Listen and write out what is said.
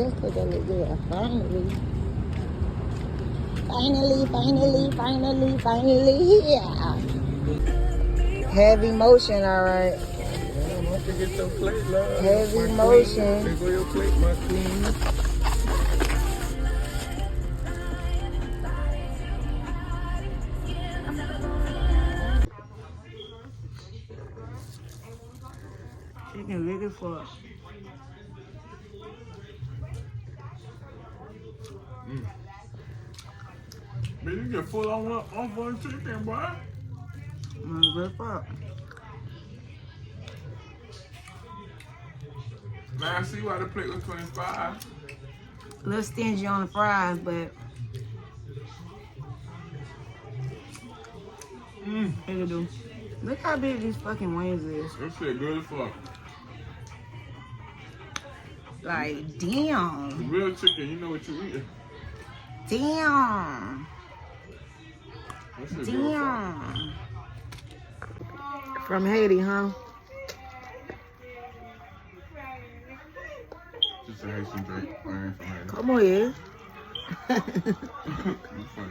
That's what that look good. Finally here. Heavy motion, all right. Don't forget your plate, love. Heavy motion. There go your plate, my queen. Chicken really full. Man, you get full on one chicken, boy. Good fuck. Now I see why the plate was 25. A little stingy on the fries, but it'll do. Look how big these fucking wings is. This shit good as fuck. Like, damn. Real chicken, you know what you eating. Damn. That shit good as fuck. Damn. From Haiti, huh? Just a Haitian drink. I ain't from Haiti. Come on here. You funny.